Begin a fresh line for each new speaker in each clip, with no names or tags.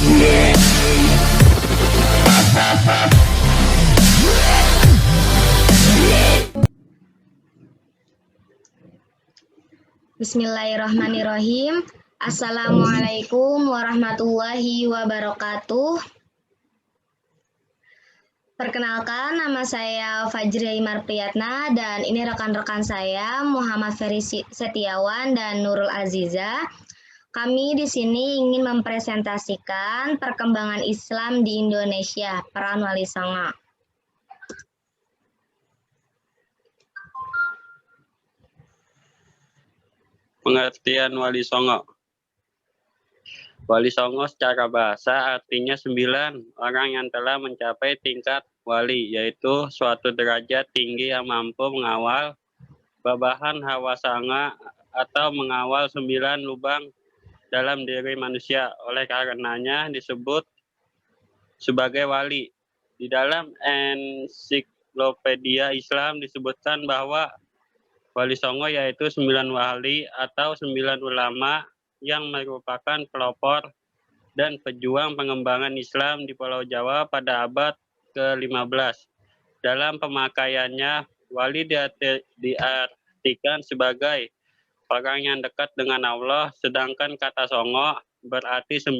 Bismillahirrahmanirrahim. Assalamualaikum warahmatullahi wabarakatuh. Perkenalkan, nama saya Fajri Aymar Priyatna dan ini rekan-rekan saya Muhammad Ferry Setiawan dan Nurul Aziza. Kami di sini ingin mempresentasikan perkembangan Islam di Indonesia, peran Wali Songo.
Pengertian Wali Songo. Wali Songo secara bahasa artinya 9 orang yang telah mencapai tingkat wali, yaitu suatu derajat tinggi yang mampu mengawal babahan hawa sanga atau mengawal 9 lubang dalam diri manusia. Oleh karenanya disebut sebagai wali. Di dalam ensiklopedia Islam disebutkan bahwa Wali Songo yaitu 9 wali atau 9 ulama yang merupakan pelopor dan pejuang pengembangan Islam di Pulau Jawa pada abad ke-15. Dalam pemakaiannya, wali diartikan sebagai orang yang dekat dengan Allah, sedangkan kata songo berarti 9.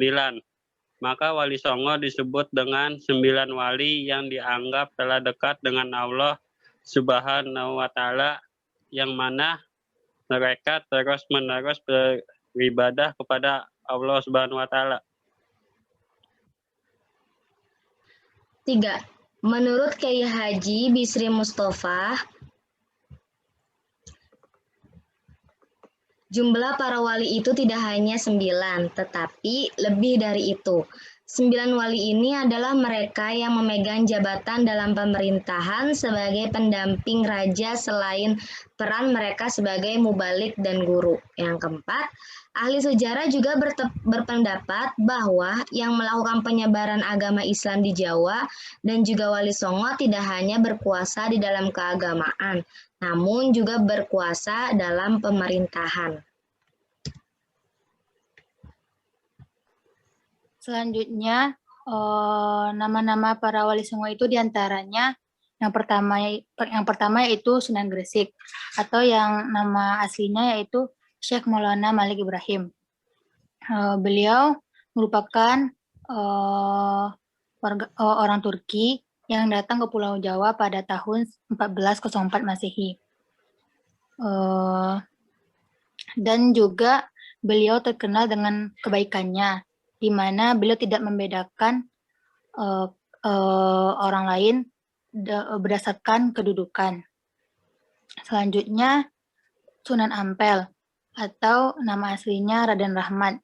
Maka Wali Songo disebut dengan 9 wali yang dianggap telah dekat dengan Allah Subhanahu wa Ta'ala, yang mana mereka terus-menerus beribadah kepada Allah Subhanahu wa Ta'ala.
3. Menurut Kiai Haji Bisri Mustafa, jumlah para wali itu tidak hanya 9, tetapi lebih dari itu. 9 wali ini adalah mereka yang memegang jabatan dalam pemerintahan sebagai pendamping raja selain peran mereka sebagai mubalik dan guru. Yang keempat, ahli sejarah juga berpendapat bahwa yang melakukan penyebaran agama Islam di Jawa dan juga Wali Songo tidak hanya berkuasa di dalam keagamaan, namun juga berkuasa dalam pemerintahan.
Selanjutnya, nama-nama para Wali Songo itu diantaranya yang pertama yaitu Sunan Gresik, atau yang nama aslinya yaitu Syekh Maulana Malik Ibrahim. Beliau merupakan orang Turki yang datang ke Pulau Jawa pada tahun 1404 Masehi. Dan juga beliau terkenal dengan kebaikannya, di mana beliau tidak membedakan orang lain berdasarkan kedudukan. Selanjutnya, Sunan Ampel, atau nama aslinya Raden Rahmat.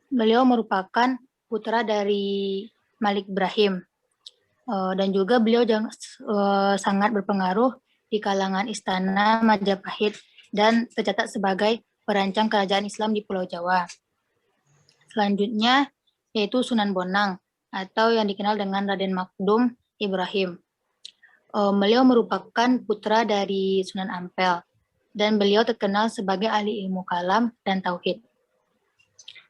Beliau merupakan putra dari Malik Ibrahim, dan juga beliau sangat berpengaruh di kalangan istana Majapahit dan tercatat sebagai perancang kerajaan Islam di Pulau Jawa. Selanjutnya yaitu Sunan Bonang, atau yang dikenal dengan Raden Makdum Ibrahim. Beliau merupakan putra dari Sunan Ampel dan beliau terkenal sebagai ahli ilmu kalam dan tauhid.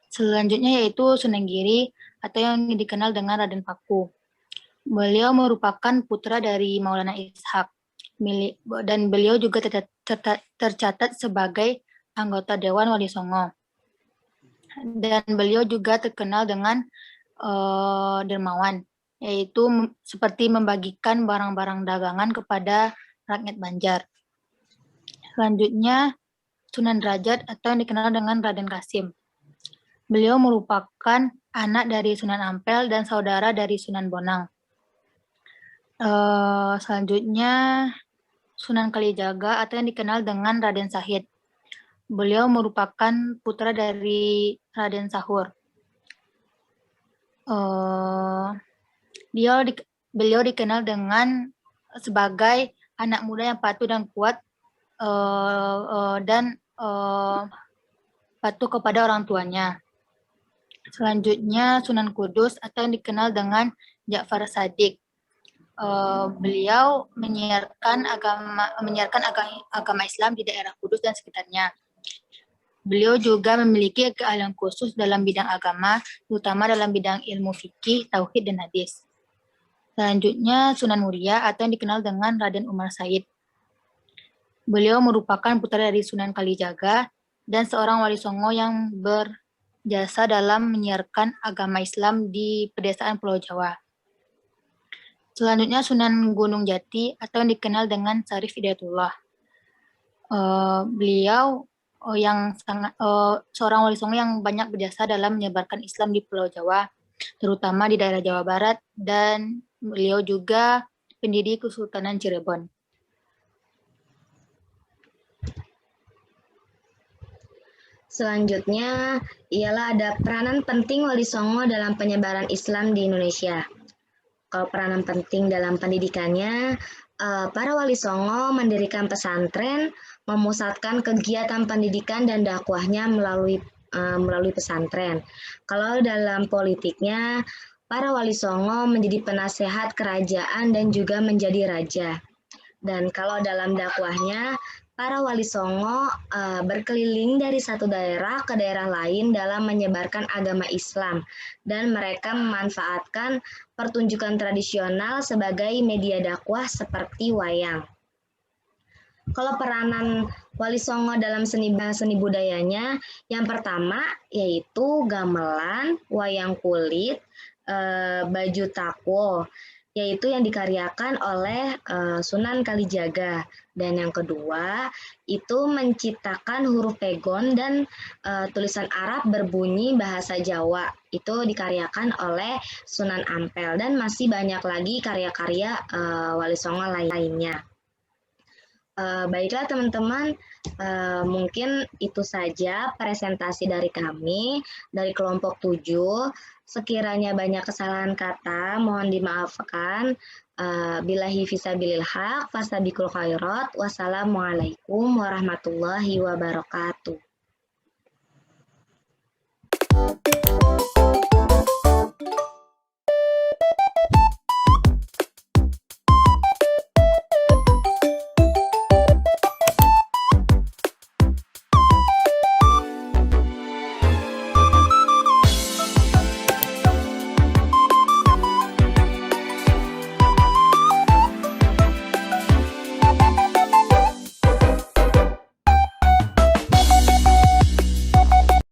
Selanjutnya yaitu Sunan Giri, atau yang dikenal dengan Raden Paku. Beliau merupakan putra dari Maulana Ishak dan beliau juga tercatat sebagai anggota Dewan Wali Songo. Dan beliau juga terkenal dengan dermawan, yaitu seperti membagikan barang-barang dagangan kepada rakyat Banjar. Selanjutnya, Sunan Derajat, atau yang dikenal dengan Raden Kasim. Beliau merupakan anak dari Sunan Ampel dan saudara dari Sunan Bonang. Selanjutnya, Sunan Kalijaga, atau yang dikenal dengan Raden Sahid. Beliau merupakan putra dari Raden Sahur. Beliau dikenal dengan sebagai anak muda yang patuh dan kuat, dan patuh kepada orang tuanya. Selanjutnya Sunan Kudus, atau yang dikenal dengan Ja'far Shadiq. Beliau menyiarkan agama Islam di daerah Kudus dan sekitarnya. Beliau juga memiliki keahlian khusus dalam bidang agama, terutama dalam bidang ilmu fikih, tauhid, dan hadis. Selanjutnya, Sunan Muria atau yang dikenal dengan Raden Umar Said. Beliau merupakan putra dari Sunan Kalijaga dan seorang wali songo yang berjasa dalam menyiarkan agama Islam di pedesaan Pulau Jawa. Selanjutnya Sunan Gunung Jati atau yang dikenal dengan Syarif Hidayatullah. Beliau seorang wali songo yang banyak berjasa dalam menyebarkan Islam di Pulau Jawa, terutama di daerah Jawa Barat, dan beliau juga pendiri Kesultanan Cirebon.
Selanjutnya ialah ada peranan penting wali songo dalam penyebaran Islam di Indonesia. Kalau peranan penting dalam pendidikannya, para wali songo mendirikan pesantren, memusatkan kegiatan pendidikan dan dakwahnya melalui pesantren. Kalau dalam politiknya, para wali songo menjadi penasehat kerajaan dan juga menjadi raja. Dan kalau dalam dakwahnya, para wali songo berkeliling dari satu daerah ke daerah lain dalam menyebarkan agama Islam, dan mereka memanfaatkan pertunjukan tradisional sebagai media dakwah seperti wayang. Kalau peranan wali songo dalam seni budayanya, yang pertama yaitu gamelan, wayang kulit, baju tako, yaitu yang dikaryakan oleh Sunan Kalijaga. Dan yang kedua, itu menciptakan huruf pegon dan tulisan Arab berbunyi bahasa Jawa. Itu dikaryakan oleh Sunan Ampel, dan masih banyak lagi karya-karya wali songo lainnya. Baiklah teman-teman, mungkin itu saja presentasi dari kami, dari kelompok 7. Sekiranya banyak kesalahan kata, mohon dimaafkan. Billahi fisabilil haq, fastabiqul khairat. Wassalamualaikum warahmatullahi wabarakatuh.